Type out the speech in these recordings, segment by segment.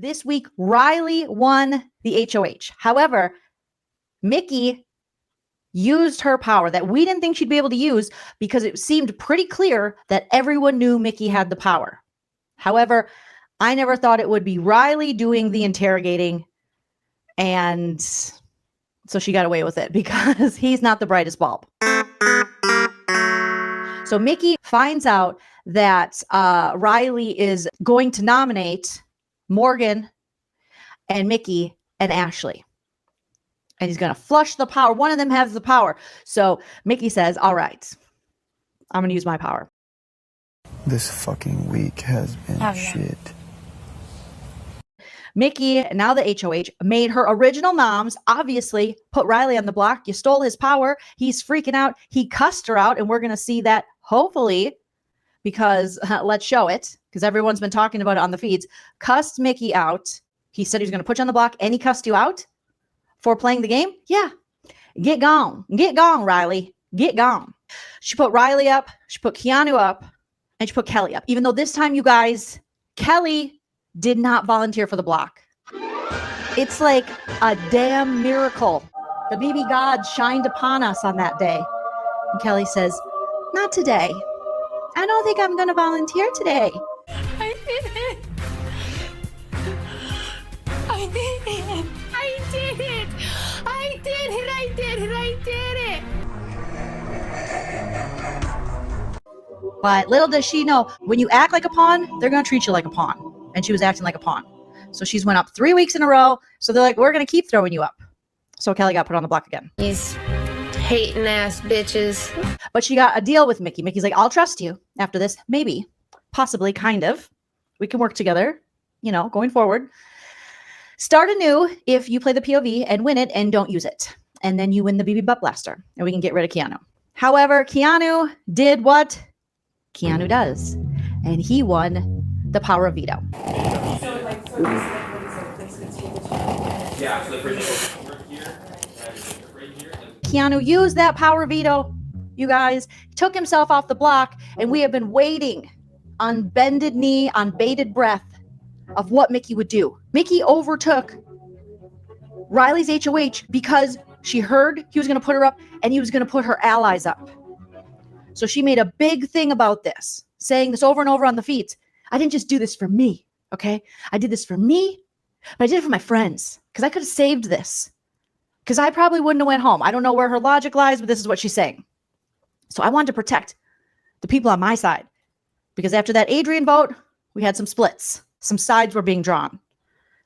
This week, Riley won the HOH. However, Mickey used her power that we didn't think she'd be able to use because it seemed pretty clear that everyone knew Mickey had the power. However, I never thought it would be Riley doing the interrogating, and so she got away with it because he's not the brightest bulb. So Mickey finds out that Riley is going to nominate Morgan and Mickey and Ashley. And he's going to flush the power. One of them has the power. So Mickey says, all right, I'm going to use my power. This fucking week has been shit. Mickey, now the HOH, made her original moms, obviously, put Riley on the block. You stole his power. He's freaking out. He cussed her out. And we're going to see that, hopefully, because let's show it, because everyone's been talking about it on the feeds. Cussed Mickey out. He said he was going to put you on the block, and he cussed you out for playing the game? Yeah. Get gone. Get gone, Riley. Get gone. She put Riley up. She put Keanu up. And she put Kelly up. Even though this time, you guys, Kelly did not volunteer for the block. It's like a damn miracle. The BB God shined upon us on that day. And Kelly says, not today. I don't think I'm going to volunteer today. I did it. I did it. I did it. I did it. I did it. I did it. But little does she know, when you act like a pawn, they're going to treat you like a pawn. And she was acting like a pawn. So she's went up 3 weeks in a row. So they're like, we're going to keep throwing you up. So Kelly got put on the block again. These hating ass bitches. But she got a deal with Mickey. Mickey's like, I'll trust you after this. Maybe, possibly, kind of. We can work together, you know, going forward. Start anew if you play the POV and win it and don't use it. And then you win the BB Butt Blaster and we can get rid of Keanu. However, Keanu did what Keanu does. And he won the power of veto. Keanu used that power veto, you guys, took himself off the block, and we have been waiting on bended knee, on bated breath of what Mickey would do. Mickey overtook Riley's HOH because she heard he was going to put her up and he was going to put her allies up. So she made a big thing about this, saying this over and over on the feeds. I didn't just do this for me, okay? I did this for me, but I did it for my friends because I could have saved this because I probably wouldn't have went home. I don't know where her logic lies, but this is what she's saying. So I wanted to protect the people on my side because after that Adrian vote, we had some splits. Some sides were being drawn.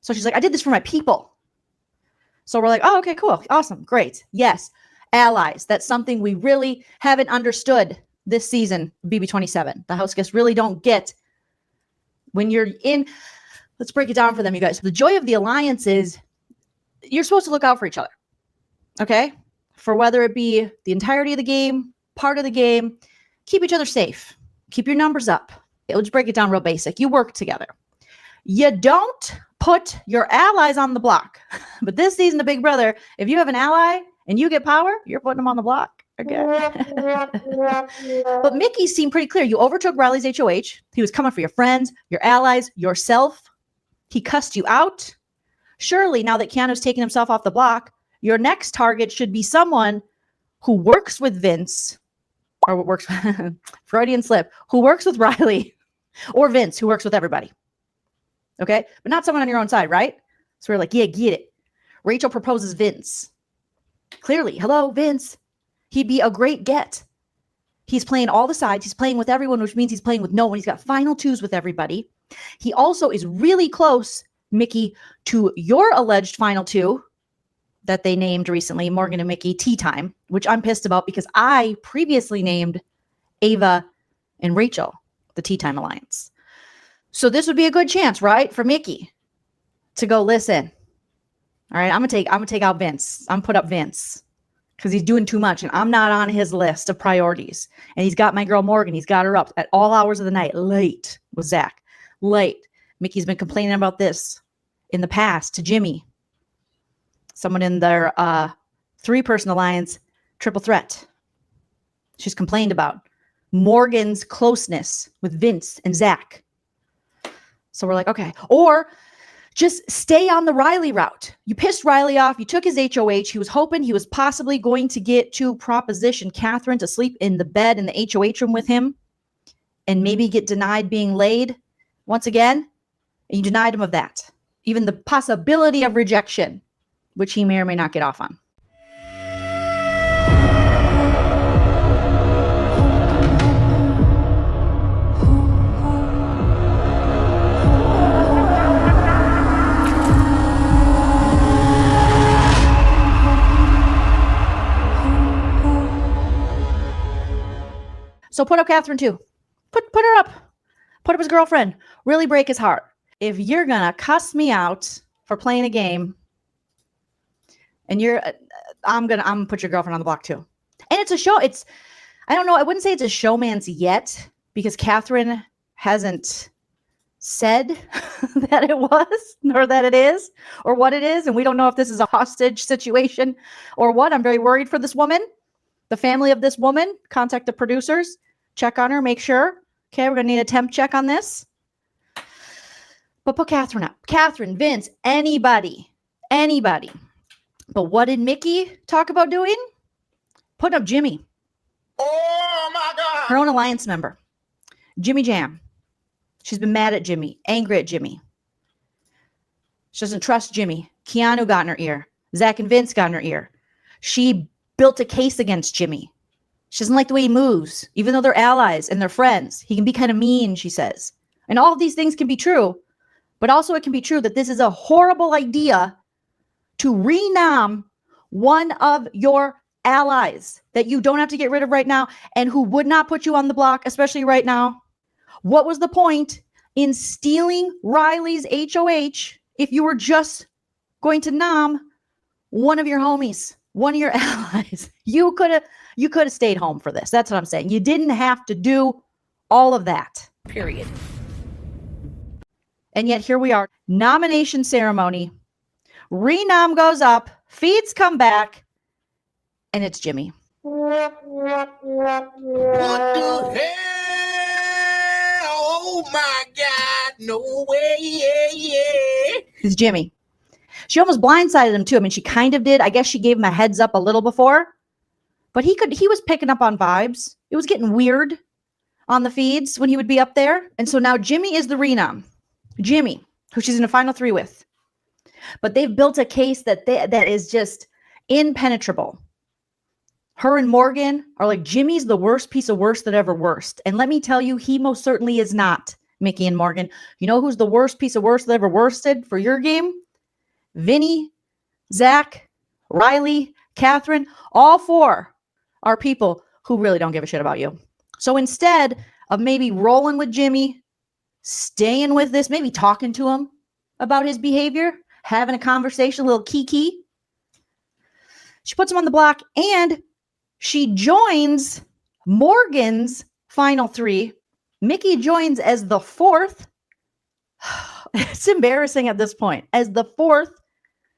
So she's like, I did this for my people. So we're like, oh, okay, cool. Awesome. Great. Yes. Allies. That's something we really haven't understood this season, BB27. The house guests really don't get when you're in. Let's break it down for them, you guys. The joy of the alliance is you're supposed to look out for each other. Okay? For whether it be the entirety of the game, part of the game, keep each other safe. Keep your numbers up. Let's break it down real basic. You work together. You don't put your allies on the block. But this season of Big Brother, if you have an ally and you get power, you're putting them on the block. Okay. But Mickey seemed pretty clear. You overtook Riley's HOH. He was coming for your friends, your allies, yourself. He cussed you out. Surely, now that Keanu's taken himself off the block, your next target should be someone who works with Vince, or works Freudian slip, who works with Riley, or Vince, who works with everybody. Okay? But not someone on your own side, right? So we're like, yeah, get it. Rachel proposes Vince. Clearly, hello, Vince. He'd be a great get. He's playing all the sides. He's playing with everyone, which means he's playing with no one. He's got final twos with everybody. He also is really close, Mickey, to your alleged final two that they named recently, Morgan and Mickey, Tea Time, which I'm pissed about because I previously named Ava and Rachel the Tea Time Alliance. So this would be a good chance, right, for Mickey to go, listen. All right, I'm gonna take out Vince. I'm put up Vince because he's doing too much, and I'm not on his list of priorities. And he's got my girl Morgan. He's got her up at all hours of the night, late with Zach, late. Mickey's been complaining about this in the past to Jimmy, someone in their 3-person alliance, Triple Threat. She's complained about Morgan's closeness with Vince and Zach. So we're like, okay. Or just stay on the Riley route. You pissed Riley off. You took his HOH. He was hoping he was possibly going to get to proposition Catherine to sleep in the bed in the HOH room with him and maybe get denied being laid once again. And you denied him of that. Even the possibility of rejection, which he may or may not get off on. So put up Catherine too. Put her up. Put up his girlfriend. Really break his heart. If you're gonna cuss me out for playing a game, and I'm gonna put your girlfriend on the block too. And it's a show. I don't know. I wouldn't say it's a showman's yet because Catherine hasn't said that it was, nor that it is, or what it is, and we don't know if this is a hostage situation or what. I'm very worried for this woman. The family of this woman, contact the producers, check on her, make sure. Okay, we're going to need a temp check on this. But put Catherine up. Catherine, Vince, anybody. But what did Mickey talk about doing? Putting up Jimmy. Oh, my God. Her own alliance member. Jimmy Jam. She's been mad at Jimmy, angry at Jimmy. She doesn't trust Jimmy. Keanu got in her ear. Zach and Vince got in her ear. She built a case against Jimmy. She doesn't like the way he moves, even though they're allies and they're friends. He can be kind of mean, she says. And all of these things can be true, but also it can be true that this is a horrible idea to renom one of your allies that you don't have to get rid of right now and who would not put you on the block, especially right now. What was the point in stealing Riley's HOH if you were just going to nom one of your homies? One of your allies? You could have stayed home for this. That's what I'm saying. You didn't have to do all of that. Period. And yet here we are. Nomination ceremony. Renom goes up. Feeds come back. And it's Jimmy. What the hell? Oh, my God. No way. It's Jimmy. She almost blindsided him too. I mean, she kind of did. I guess she gave him a heads up a little before, but he was picking up on vibes. It was getting weird on the feeds when he would be up there. And so now Jimmy is the renom. Jimmy, who she's in a final 3 with. But they've built a case that is just impenetrable. Her and Morgan are like, Jimmy's the worst piece of worst that ever worst. And let me tell you, he most certainly is not, Mickey and Morgan. You know who's the worst piece of worst that ever worsted for your game? Vinny, Zach, Riley, Catherine, all 4 are people who really don't give a shit about you. So instead of maybe rolling with Jimmy, staying with this, maybe talking to him about his behavior, having a conversation, a little kiki, she puts him on the block and she joins Morgan's final 3. Mickey joins as the 4th. It's embarrassing at this point. As the 4th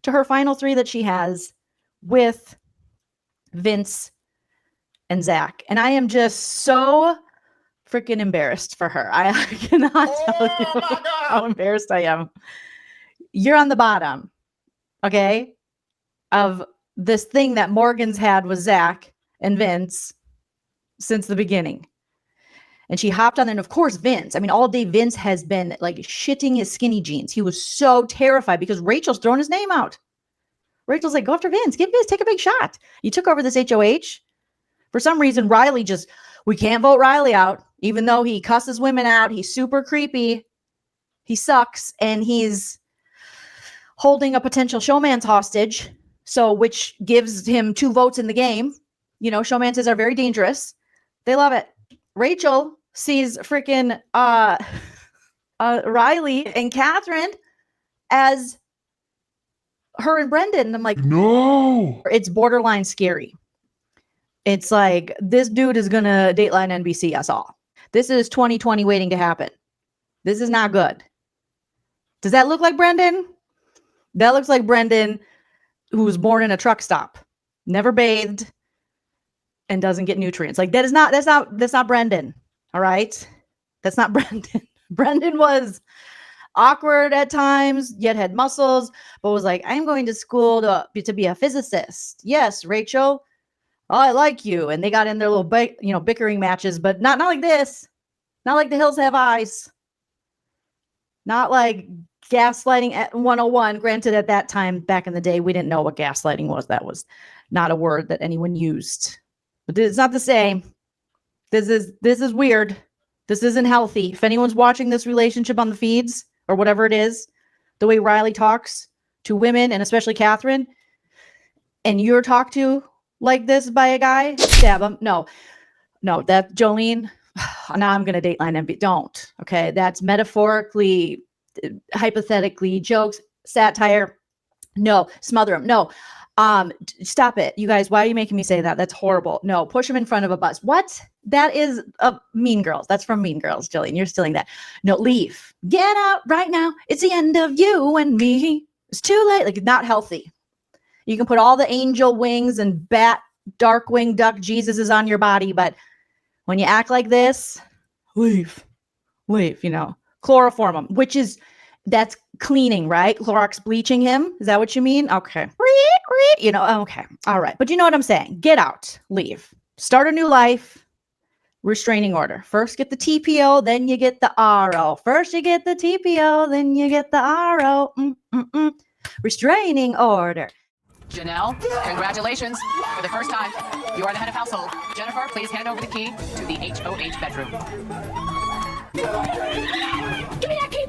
to her final 3 that she has with Vince and Zach. And I am just so freaking embarrassed for her. I cannot tell you how embarrassed I am. You're on the bottom, okay, of this thing that Morgan's had with Zach and Vince since the beginning. And she hopped on there. And of course, Vince, I mean, all day Vince has been like shitting his skinny jeans. He was so terrified because Rachel's throwing his name out. Rachel's like, go after Vince. Give Vince, take a big shot. You took over this HOH. For some reason, Riley we can't vote Riley out, even though he cusses women out. He's super creepy. He sucks. And he's holding a potential showman's hostage. So, which gives him 2 votes in the game. You know, showmances are very dangerous. They love it. Rachel sees freaking Riley and Catherine as her and Brendan. And I'm like, no, it's borderline scary. It's like, this dude is going to Dateline NBC us all. This is 2020 waiting to happen. This is not good. Does that look like Brendan? That looks like Brendan, who was born in a truck stop, never bathed, and doesn't get nutrients. Like that's not Brendan. All right. That's not Brendan. Brendan was awkward at times, yet had muscles, but was like, I'm going to school to be a physicist. Yes, Rachel. Oh, I like you. And they got in their little, bickering matches, but not like this. Not like The Hills Have Eyes. Not like gaslighting at 101. Granted, at that time, back in the day, we didn't know what gaslighting was. That was not a word that anyone used. But it's not the same. This is weird. This isn't healthy. If anyone's watching this relationship on the feeds or whatever it is, the way Riley talks to women and especially Catherine, and you're talked to like this by a guy, stab him. No, that Joleen, now I'm going to dateline MB. Don't. Okay. That's metaphorically, hypothetically, jokes, satire. No, smother him. No. Stop it. You guys, why are you making me say that? That's horrible. No, push him in front of a bus. What? That is Mean Girls. That's from Mean Girls, Jillian. You're stealing that. No, leave. Get out right now. It's the end of you and me. It's too late. Like, not healthy. You can put all the angel wings and bat, dark wing duck Jesuses on your body, but when you act like this, leave, chloroform him, that's cleaning, right? Clorox bleaching him. Is that what you mean? Okay. Okay. All right. But you know what I'm saying? Get out, leave, start a new life. Restraining order. First get the TPO, then you get the RO. First you get the TPO, then you get the RO. Restraining order. Janelle, congratulations. For the first time, you are the head of household. Jennifer, please hand over the key to the HOH bedroom. Give me that key,